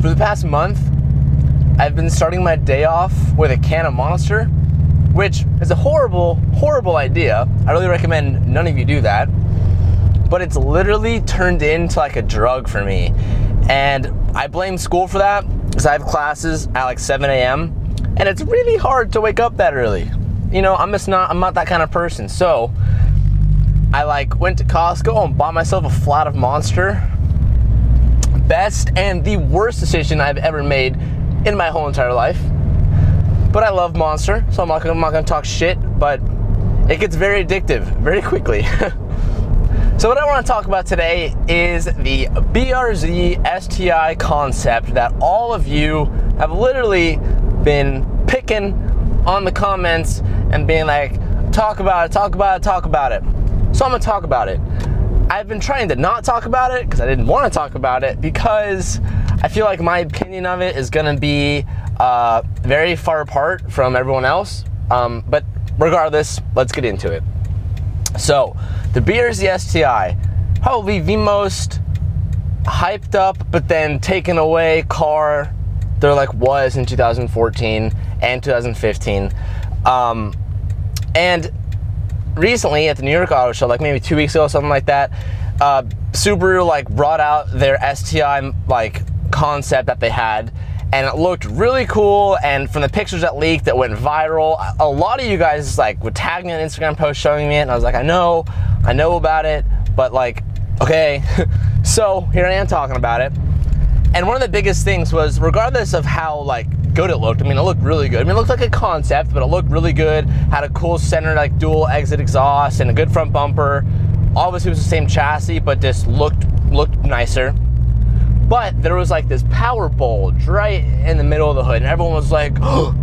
For the past month, I've been starting my day off with a can of Monster, which is a horrible, horrible idea. I really recommend none of you do that. But it's literally turned into like a drug for me. And I blame school for that because I have classes at like 7 a.m. and it's really hard to wake up that early. You know, I'm not that kind of person. So I like went to Costco and bought myself a flat of Monster. Best and the worst decision I've ever made in my whole entire life. But I love Monster, so I'm not gonna talk shit, but it gets very addictive very quickly. So what I want to talk about today is the BRZ Sti concept that all of you have literally been picking on the comments and being like, talk about it, talk about it, talk about it. So I'm gonna talk about it. I've been trying to not talk about it because I didn't want to talk about it because I feel like my opinion of it is gonna be very far apart from everyone else. But regardless, let's get into it. So the BRZ Sti, probably the most hyped up but then taken away car there like was in 2014 and 2015. And recently at the New York Auto Show, like maybe 2 weeks ago, something like that, Subaru like brought out their Sti like concept that they had, and it looked really cool. And from the pictures that leaked that went viral, a lot of you guys like would tag me on Instagram posts showing me it, and I was like, I know about it, but like, okay. So here I am talking about it. And one of the biggest things was, regardless of how like good it looked, I mean, it looked really good. I mean, it looked like a concept, but it looked really good. Had a cool center, like dual exit exhaust and a good front bumper. Obviously it was the same chassis, but just looked nicer. But there was like this power bulge right in the middle of the hood, and everyone was like, oh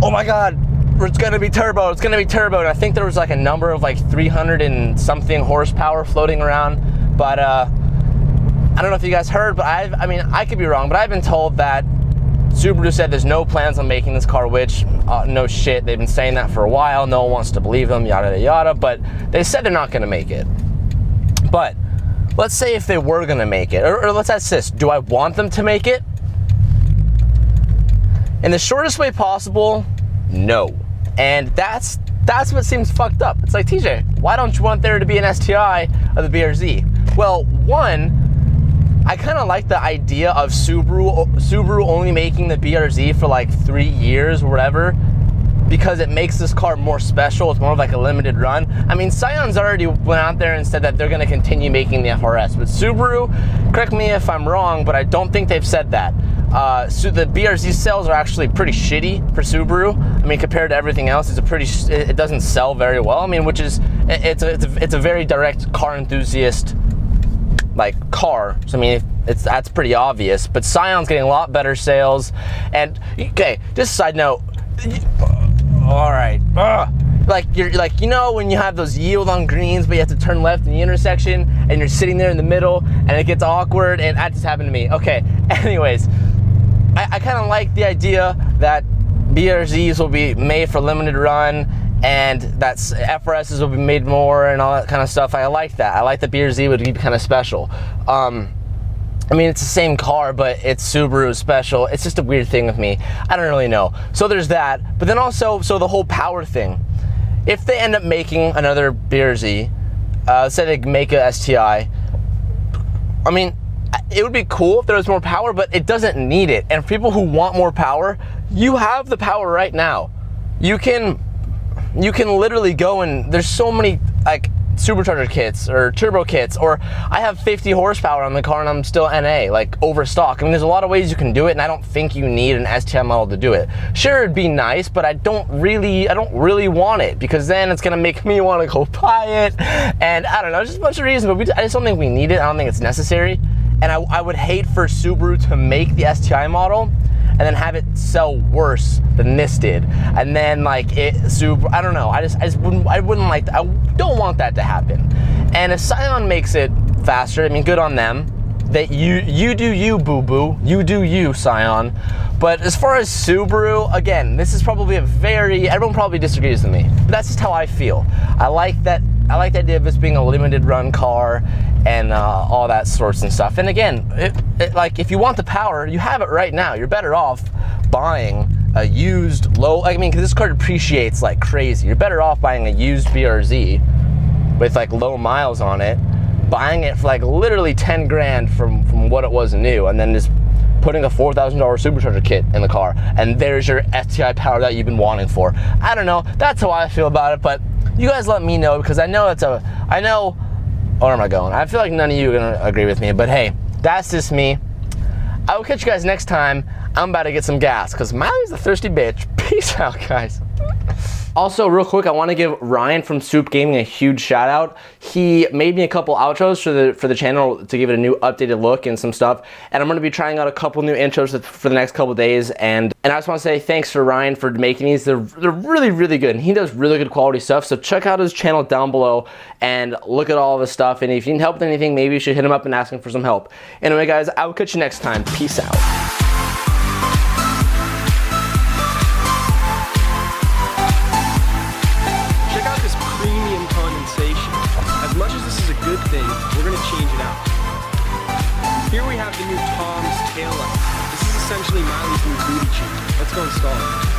my God, it's gonna be turbo, it's gonna be turbo. And I think there was like a number of like 300 and something horsepower floating around. But I don't know if you guys heard, but I mean, I could be wrong, but I've been told that Subaru said there's no plans on making this car, which no shit, they've been saying that for a while. No one wants to believe them, yada yada, but they said they're not gonna make it. But let's say if they were gonna make it, or let's ask this, do I want them to make it? In the shortest way possible, no. And that's what seems fucked up. It's like, TJ, why don't you want there to be an Sti of the BRZ? Well, one, I kind of like the idea of Subaru only making the BRZ for like 3 years or whatever, because it makes this car more special. It's more of like a limited run. I mean, Scion's already went out there and said that they're gonna continue making the FRS, but Subaru, correct me if I'm wrong, but I don't think they've said that. So the BRZ sales are actually pretty shitty for Subaru. I mean, compared to everything else, it doesn't sell very well. I mean, which is, it's a very direct car enthusiast like car. So I mean, that's pretty obvious, but Scion's getting a lot better sales. And okay, just a side note, all right, like you're like, you know, when you have those yield on greens but you have to turn left in the intersection and you're sitting there in the middle and it gets awkward, and that just happened to me. Okay, anyways, I kind of like the idea that BRZs will be made for limited run and that FRSs will be made more and all that kind of stuff. I like that. I like the BRZ would be kind of special. I mean, it's the same car, but it's Subaru special. It's just a weird thing with me. I don't really know. So there's that. But then also, so the whole power thing. If they end up making another BRZ, say they make a Sti, I mean, it would be cool if there was more power, but it doesn't need it. And for people who want more power, you have the power right now. You can literally go and there's so many like supercharger kits or turbo kits, or I have 50 horsepower on the car and I'm still NA, like overstock. I mean, there's a lot of ways you can do it, and I don't think you need an Sti model to do it. Sure, it'd be nice, but I don't really want it, because then it's gonna make me want to go buy it, and I don't know, just a bunch of reasons, but I just don't think we need it. I don't think it's necessary, and I would hate for Subaru to make the Sti model and then have it sell worse than this did, and then like I don't know. I wouldn't like that. I don't want that to happen. And if Scion makes it faster, I mean, good on them. That you do you, boo boo. You do you, Scion. But as far as Subaru, again, this is probably everyone probably disagrees with me, but that's just how I feel. I like that I like the idea of this being a limited run car and all that sorts and stuff. And again, like if you want the power, you have it right now. You're better off buying a used low, I mean, because this car depreciates like crazy. You're better off buying a used BRZ with like low miles on it, buying it for like literally 10 grand from what it was new, and then just putting a $4,000 supercharger kit in the car, and there's your STI power that you've been wanting for. I don't know, that's how I feel about it, but you guys let me know, because I know where am I going? I feel like none of you are gonna agree with me, but hey, that's just me. I will catch you guys next time. I'm about to get some gas, because Miley's a thirsty bitch. Peace out, guys. Also, real quick, I want to give Ryan from Soup Gaming a huge shout out. He made me a couple outros for the channel to give it a new updated look and some stuff. And I'm going to be trying out a couple new intros for the next couple days. And I just want to say thanks for Ryan for making these. They're really, really good. And he does really good quality stuff. So check out his channel down below and look at all of his stuff. And if you need help with anything, maybe you should hit him up and ask him for some help. Anyway, guys, I will catch you next time. Peace out. Good thing, we're going to change it out. Here we have the new Tom's taillight. This is essentially Miley's new booty cheek. Let's go install it.